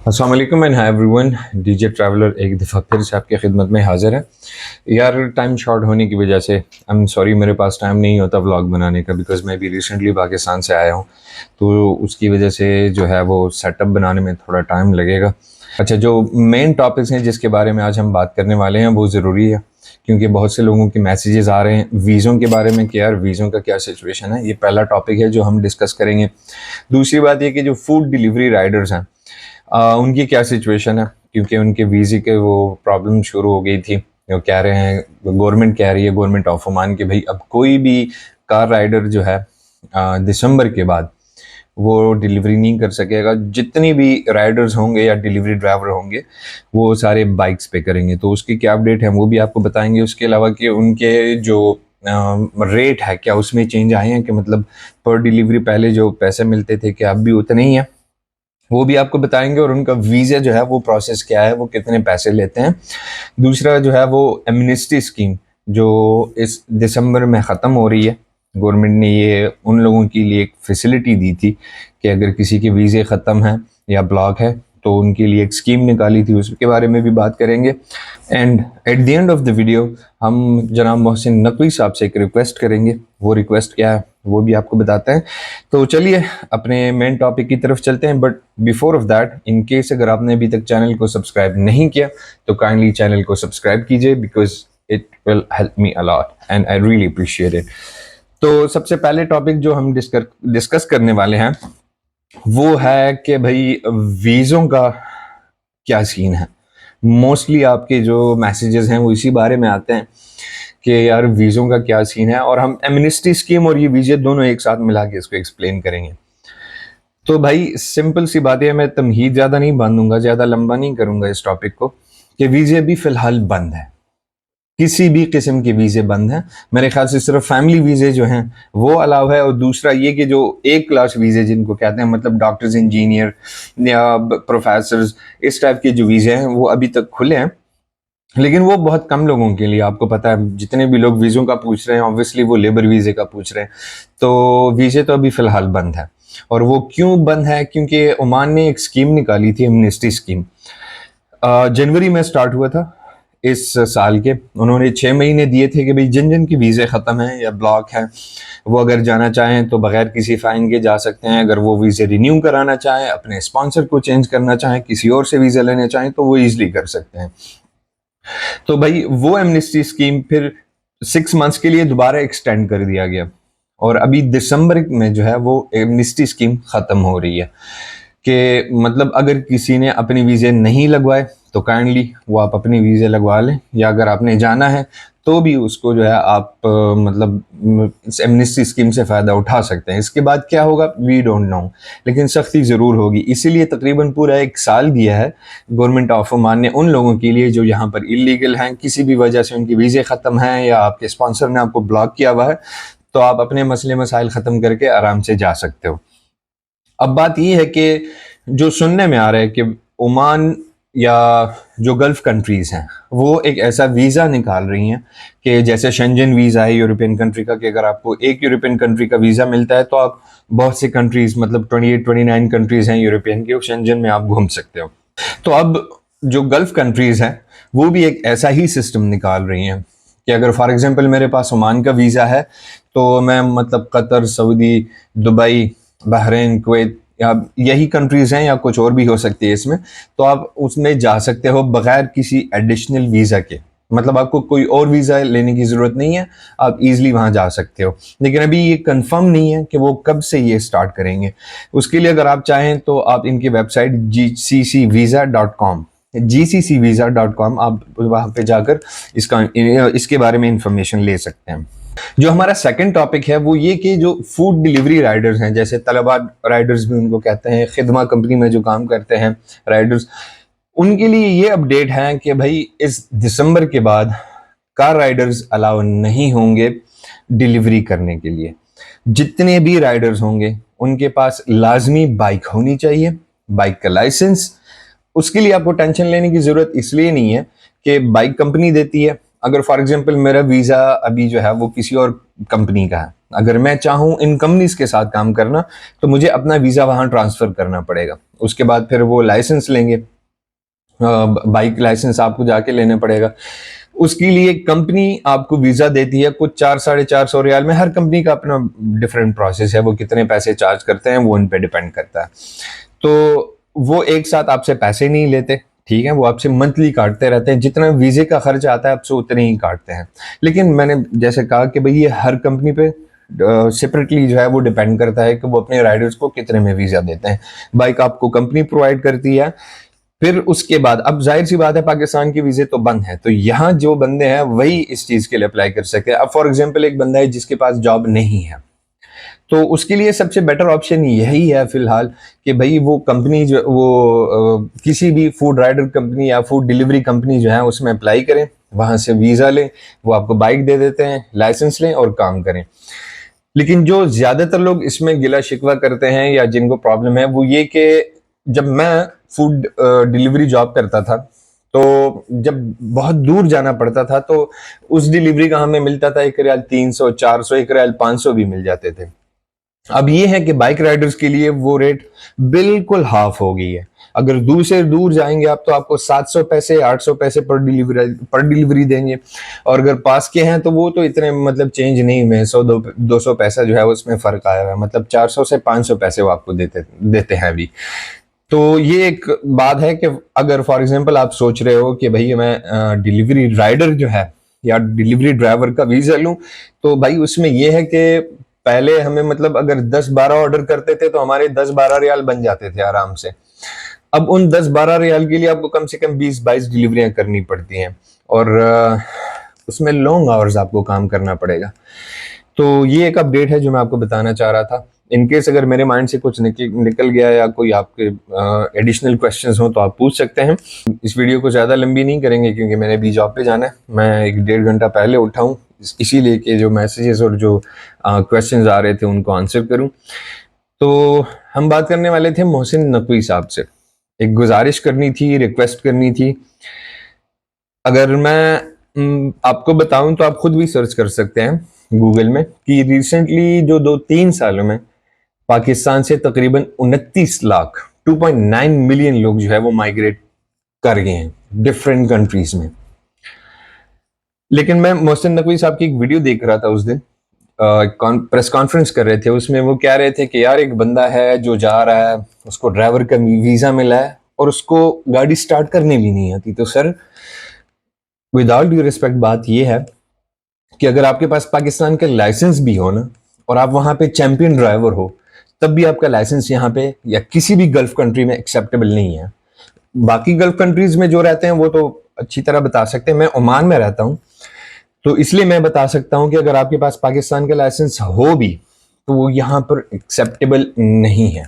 अस्सलाम वालेकुम and hi everyone. DJ traveller एक दफ़ा फिर से आपकी खिदमत में हाज़िर है। यार टाइम शॉर्ट होने की वजह से आई एम सॉरी, मेरे पास टाइम नहीं होता व्लॉग बनाने का, बिकॉज़ मैं भी रिसेंटली पाकिस्तान से आया हूँ, तो उसकी वजह से जो है वो सेटअप बनाने में थोड़ा टाइम लगेगा। अच्छा, जो मेन टॉपिक्स हैं जिसके बारे में आज हम बात करने वाले हैं वो ज़रूरी है, क्योंकि बहुत से लोगों के मैसेजेस आ रहे हैं वीज़ों के बारे में कि यार वीज़ों का क्या सिचुएशन है। ये पहला टॉपिक है जो हम डिस्कस करेंगे। दूसरी बात ये कि जो फूड डिलीवरी राइडर्स हैं उनकी क्या सिचुएशन है, क्योंकि उनके वीज़े के वो प्रॉब्लम शुरू हो गई थी। वो कह रहे हैं, गवर्नमेंट कह रही है, गवर्नमेंट ऑफ ओमान कि भाई अब कोई भी कार राइडर जो है दिसंबर के बाद वो डिलीवरी नहीं कर सकेगा। जितनी भी राइडर्स होंगे या डिलीवरी ड्राइवर होंगे वो सारे बाइक्स पे करेंगे। तो उसकी क्या अपडेट है वो भी आपको बताएंगे। उसके अलावा कि उनके जो रेट है क्या उसमें चेंज आए हैं, कि मतलब पर डिलीवरी पहले जो पैसे मिलते थे कि अब भी उतने ही हैं, वो भी आपको बताएंगे। और उनका वीज़ा जो है वो प्रोसेस क्या है, वो कितने पैसे लेते हैं। दूसरा जो है वो एमनेस्टी स्कीम जो इस दिसंबर में ख़त्म हो रही है। गवर्नमेंट ने ये उन लोगों के लिए एक फैसिलिटी दी थी कि अगर किसी के वीज़े ख़त्म हैं या ब्लॉक है तो उनके लिए एक स्कीम निकाली थी, उसके बारे में भी बात करेंगे। And at the end of the video हम जनाब मोहसिन नकवी साहब से एक रिक्वेस्ट करेंगे। वो रिक्वेस्ट क्या है वो भी आपको बताते हैं। तो चलिए अपने मेन टॉपिक की तरफ चलते हैं। But before of that, in case अगर आपने अभी तक चैनल को सब्सक्राइब नहीं किया तो काइंडली चैनल को सब्सक्राइब कीजिए, because it will help me a lot and I really appreciate it. तो सबसे पहले टॉपिक जो हम डिस्कस करने वाले हैं वो है कि भाई वीज़ों का क्या सीन है। मोस्टली आपके जो मैसेजेस हैं वो इसी बारे में आते हैं कि यार वीज़ों का क्या सीन है, और हम एमनेस्टी स्कीम और ये वीज़े दोनों एक साथ मिला के इसको एक्सप्लेन करेंगे। तो भाई सिंपल सी बात है, मैं तमहीद ज़्यादा नहीं बांधूंगा, ज़्यादा लंबा नहीं करूंगा इस टॉपिक को, कि वीज़े अभी फ़िलहाल बंद है। किसी भी किस्म के वीज़े बंद हैं। मेरे ख्याल से सिर्फ फैमिली वीज़े जो हैं वो अलाउ है, और दूसरा ये कि जो एक क्लास वीज़े जिनको कहते हैं, मतलब डॉक्टर्स, इंजीनियर या प्रोफेसर्स, इस टाइप के जो वीज़े हैं वो अभी तक खुले हैं, लेकिन वो बहुत कम लोगों के लिए। आपको पता है जितने भी लोग वीज़ों का पूछ रहे हैं ऑब्वियसली वो लेबर वीज़े का पूछ रहे हैं। तो वीज़े तो अभी फ़िलहाल बंद है। और वो क्यों बंद है? क्योंकि ओमान ने एक स्कीम निकाली थी, एमनेस्टी स्कीम। जनवरी में स्टार्ट हुआ था इस साल के। उन्होंने 6 महीने दिए थे कि भाई जिन जिन की वीज़े ख़त्म हैं या ब्लॉक हैं वो अगर जाना चाहें तो बगैर किसी फ़ाइन के जा सकते हैं। अगर वो वीज़े रिन्यू कराना चाहें, अपने स्पॉन्सर को चेंज करना चाहें, किसी और से वीज़ा लेना चाहें तो वो ईजिली कर सकते हैं। तो भाई वो एमनेस्टी स्कीम फिर 6 मंथ्स के लिए दोबारा एक्सटेंड कर दिया गया, और अभी दिसंबर में जो है वो एमनेस्टी स्कीम ख़त्म हो रही है। कि मतलब अगर किसी ने अपने वीज़े नहीं लगवाए तो काइंडली वो आप अपने वीज़े लगवा लें, या अगर आपने जाना है तो भी उसको जो है आप मतलब इस एमनेस्टी स्कीम से फ़ायदा उठा सकते हैं। इसके बाद क्या होगा वी डोंट नो, लेकिन सख्ती ज़रूर होगी। इसीलिए तकरीबन पूरा 1 साल दिया है गवर्नमेंट ऑफ ओमान ने उन लोगों के लिए जो यहाँ पर इलीगल हैं, किसी भी वजह से उनकी वीज़े ख़त्म हैं या आपके स्पॉन्सर ने आपको ब्लॉक किया हुआ है, तो आप अपने मसले मसाइल ख़त्म करके आराम से जा सकते हो। अब बात यह है कि जो सुनने में आ रहा है कि ओमान या जो गल्फ कंट्रीज़ हैं वो एक ऐसा वीज़ा निकाल रही हैं कि जैसे शेंजन वीज़ा है यूरोपियन कंट्री का, कि अगर आपको एक यूरोपियन कंट्री का वीज़ा मिलता है तो आप बहुत सी कंट्रीज़, मतलब 28-29 कंट्रीज़ हैं यूरोपियन की, शेंजन में आप घूम सकते हो। तो अब जो गल्फ कंट्रीज़ हैं वो भी एक ऐसा ही सिस्टम निकाल रही हैं कि अगर फॉर एग्जांपल मेरे पास ओमान का वीज़ा है तो मैं मतलब Qatar, Saudi, Dubai, Bahrain, Kuwait, या यही कंट्रीज़ हैं या कुछ और भी हो सकती है इसमें, तो आप उसमें जा सकते हो बगैर किसी एडिशनल वीज़ा के। मतलब आपको कोई और वीज़ा लेने की ज़रूरत नहीं है, आप इजीली वहाँ जा सकते हो। लेकिन अभी ये कंफर्म नहीं है कि वो कब से ये स्टार्ट करेंगे। उसके लिए अगर आप चाहें तो आप इनकी वेबसाइट gccvisa.com, gccvisa.com, आप वहाँ पे जाकर इसके बारे में इंफॉर्मेशन ले सकते हैं। जो हमारा सेकंड टॉपिक है वो ये कि जो फूड डिलीवरी राइडर्स हैं, जैसे तलबा राइडर्स भी उनको कहते हैं, खिदमा कंपनी में जो काम करते हैं राइडर्स, उनके लिए ये अपडेट है कि भाई इस दिसंबर के बाद कार राइडर्स अलाउ नहीं होंगे डिलीवरी करने के लिए। जितने भी राइडर्स होंगे उनके पास लाजमी बाइक होनी चाहिए, बाइक का लाइसेंस। उसके लिए आपको टेंशन लेने की ज़रूरत इसलिए नहीं है कि बाइक कंपनी देती है, अगर फॉर एग्जांपल मेरा वीज़ा अभी जो है वो किसी और कंपनी का है, अगर मैं चाहूँ इन कंपनीज के साथ काम करना तो मुझे अपना वीज़ा वहाँ ट्रांसफ़र करना पड़ेगा। उसके बाद फिर वो लाइसेंस लेंगे, बाइक लाइसेंस आपको जाके लेना पड़ेगा। उसके लिए कंपनी आपको वीज़ा देती है कुछ 400-450 रियाल में। हर कंपनी का अपना डिफरेंट प्रोसेस है, वो कितने पैसे चार्ज करते हैं वो उन पे डिपेंड करता है। तो वो एक साथ आपसे पैसे नहीं लेते, ठीक है, वो आपसे मंथली काटते रहते हैं, जितना वीज़े का खर्च आता है आपसे उतने ही काटते हैं। लेकिन मैंने जैसे कहा कि भाई ये हर कंपनी पे सेपरेटली जो है वो डिपेंड करता है कि वो अपने राइडर्स को कितने में वीज़ा देते हैं। बाइक आपको कंपनी प्रोवाइड करती है, फिर उसके बाद अब जाहिर सी बात है पाकिस्तान की वीजे तो बंद है, तो यहाँ जो बंदे हैं वही इस चीज के लिए अप्लाई कर सके। अब फॉर एग्जांपल एक बंदा है जिसके पास जॉब नहीं है, तो उसके लिए सबसे बेटर ऑप्शन यही है फिलहाल कि भाई वो कंपनी जो किसी भी फूड राइडर कंपनी या फूड डिलीवरी कंपनी जो है उसमें अप्लाई करें, वहां से वीजा लें, वो आपको बाइक दे देते हैं, लाइसेंस लें और काम करें। लेकिन जो ज्यादातर लोग इसमें गिला शिकवा करते हैं या जिनको प्रॉब्लम है वो ये कि जब मैं फूड डिलीवरी जॉब करता था तो जब बहुत दूर जाना पड़ता था तो उस डिलीवरी का हमें मिलता था 1 रियाल 300, 400, 1 रियाल 500 भी मिल जाते थे। अब ये है कि बाइक राइडर्स के लिए वो रेट बिल्कुल हाफ हो गई है। अगर दूर से दूर जाएंगे आप तो आपको 700 पैसे 800 पैसे पर डिलीवरी देंगे, और अगर पास के हैं तो वो तो इतने मतलब चेंज नहीं हुए, 100-200 पैसा जो है उसमें फर्क आया हुआ है, मतलब 400 से 500 पैसे वो आपको देते देते हैं अभी। तो ये एक बात है कि अगर फॉर एग्जांपल आप सोच रहे हो कि भाई मैं डिलीवरी राइडर जो है या डिलीवरी ड्राइवर का वीजा लूं, तो भाई उसमें ये है कि पहले हमें मतलब अगर 10-12 ऑर्डर करते थे तो हमारे 10-12 रियाल बन जाते थे आराम से। अब उन 10-12 रियाल के लिए आपको कम से कम 20-22 डिलीवरियां करनी पड़ती हैं, और उसमें लॉन्ग आवर्स आपको काम करना पड़ेगा। तो ये एक अपडेट है जो मैं आपको बताना चाह रहा था। इनकेस अगर मेरे माइंड से कुछ निकल गया या कोई आपके एडिशनल क्वेश्चंस हो तो आप पूछ सकते हैं। इस वीडियो को ज़्यादा लंबी नहीं करेंगे क्योंकि मैंने अभी जॉब पे जाना है। मैं 1-1.5 घंटा पहले उठा हूँ, इसीलिए कि जो मैसेजेस और जो क्वेश्चंस आ रहे थे उनको आंसर करूँ। तो हम बात करने वाले थे मोहसिन नकवी साहब से। एक गुजारिश करनी थी, रिक्वेस्ट करनी थी। अगर मैं आपको बताऊं तो आप खुद भी सर्च कर सकते हैं गूगल में कि रिसेंटली जो 2-3 सालों में पाकिस्तान से तकरीबन 29 लाख 2.9 मिलियन लोग जो है वो माइग्रेट कर गए हैं डिफरेंट कंट्रीज में। लेकिन मैं मोहसिन नकवी साहब की एक वीडियो देख रहा था उस दिन, प्रेस कॉन्फ्रेंस कर रहे थे, उसमें वो कह रहे थे कि यार एक बंदा है जो जा रहा है, उसको ड्राइवर का वीजा मिला है और उसको गाड़ी स्टार्ट करने भी नहीं आती। तो सर विदाउट ड्यू रिस्पेक्ट बात यह है कि अगर आपके पास पाकिस्तान का लाइसेंस भी हो ना और आप वहां पे चैंपियन ड्राइवर हो, तब भी आपका लाइसेंस यहाँ पे या किसी भी गल्फ कंट्री में एक्सेप्टेबल नहीं है। बाकी गल्फ कंट्रीज में जो रहते हैं वो तो अच्छी तरह बता सकते हैं। मैं ओमान में रहता हूँ तो इसलिए मैं बता सकता हूँ कि अगर आपके पास पाकिस्तान का लाइसेंस हो भी तो वो यहाँ पर एक्सेप्टेबल नहीं है।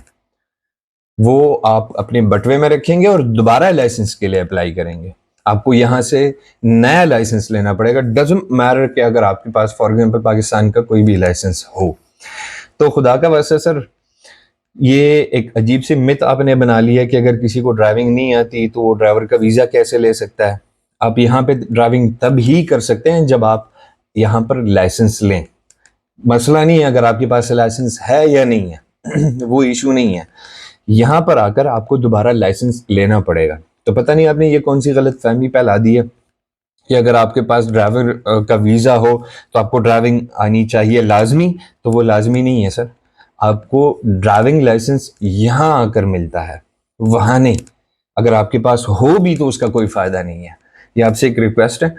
वो आप अपने बटवे में रखेंगे और दोबारा लाइसेंस के लिए अप्लाई करेंगे, आपको यहाँ से नया लाइसेंस लेना पड़ेगा। डजंट मैटर कि अगर आपके पास फॉर एग्जांपल पाकिस्तान का कोई भी लाइसेंस हो। तो खुदा का वास्ता सर, ये एक अजीब सी मिथ आपने बना ली है कि अगर किसी को ड्राइविंग नहीं आती तो वो ड्राइवर का वीज़ा कैसे ले सकता है। आप यहाँ पे ड्राइविंग तब ही कर सकते हैं जब आप यहाँ पर लाइसेंस लें। मसला नहीं है अगर आपके पास लाइसेंस है या नहीं है वो इशू नहीं है। यहाँ पर आकर आपको दोबारा लाइसेंस लेना पड़ेगा। तो पता नहीं आपने ये कौन सी गलत फहमी फैला दी है कि अगर आपके पास ड्राइवर का वीज़ा हो तो आपको ड्राइविंग आनी चाहिए लाजमी। तो वो लाजमी नहीं है सर, आपको ड्राइविंग लाइसेंस यहाँ आकर मिलता है, वहाँ नहीं। अगर आपके पास हो भी तो उसका कोई फ़ायदा नहीं है। ये आपसे एक रिक्वेस्ट है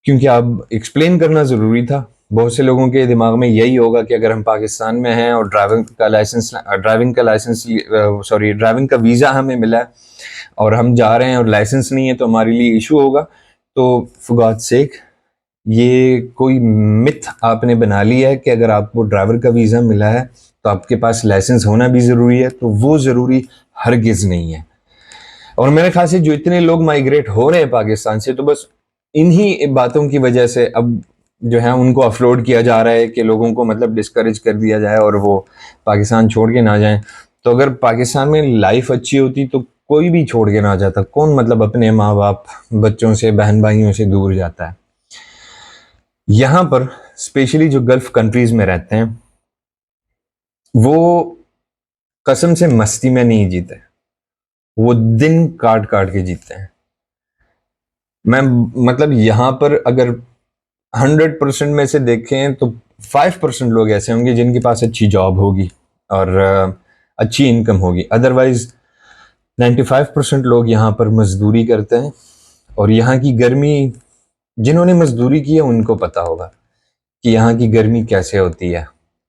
क्योंकि आप एक्सप्लेन करना ज़रूरी था। बहुत से लोगों के दिमाग में यही होगा कि अगर हम पाकिस्तान में हैं और ड्राइविंग का वीज़ा हमें मिला है और हम जा रहे हैं और लाइसेंस नहीं है तो हमारे लिए इशू होगा। तो फॉर गॉड सेक, ये कोई मिथ आपने बना लिया है कि अगर आपको ड्राइवर का वीज़ा मिला है तो आपके पास लाइसेंस होना भी ज़रूरी है। तो वो ज़रूरी हरगिज़ नहीं है। और मेरे ख्याल से जो इतने लोग माइग्रेट हो रहे हैं पाकिस्तान से, तो बस इन्हीं बातों की वजह से अब जो है उनको अपलोड किया जा रहा है कि लोगों को मतलब डिस्करेज कर दिया जाए और वो पाकिस्तान छोड़ के ना जाएं। तो अगर पाकिस्तान में लाइफ अच्छी होती तो कोई भी छोड़ के ना जाता। कौन मतलब अपने माँ बाप, बच्चों से, बहन भाइयों से दूर जाता है। यहाँ पर स्पेशली जो गल्फ कंट्रीज में रहते हैं वो कसम से मस्ती में नहीं जीते, वो दिन काट काट के जीते हैं। मैं मतलब यहाँ पर अगर 100% में से देखें तो 5% लोग ऐसे होंगे जिनके पास अच्छी जॉब होगी और अच्छी इनकम होगी, अदरवाइज 95% लोग यहाँ पर मजदूरी करते हैं। और यहाँ की गर्मी, जिन्होंने मजदूरी की है उनको पता होगा कि यहाँ की गर्मी कैसे होती है,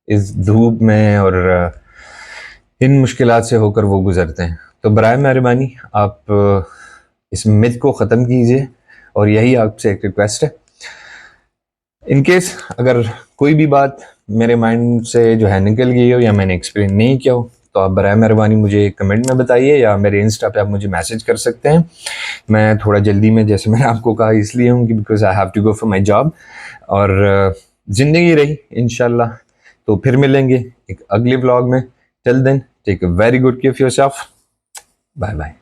इस धूप में और इन मुश्किलात से होकर वो गुजरते हैं। तो बराए मेहरबानी आप इस मिथ को ख़त्म कीजिए, और यही आपसे एक रिक्वेस्ट है। इन केस अगर कोई भी बात मेरे माइंड से जो है निकल गई हो या मैंने एक्सप्लेन नहीं किया हो तो आप बराए मेहरबानी मुझे कमेंट में बताइए, या मेरे इंस्टा पे आप मुझे मैसेज कर सकते हैं। मैं थोड़ा जल्दी में, जैसे मैंने आपको कहा, इसलिए हूँ कि because I have to go for my job. और ज़िंदगी रही इंशाल्लाह तो फिर मिलेंगे एक अगले व्लॉग में। Till then take a very good care of yourself. Bye bye.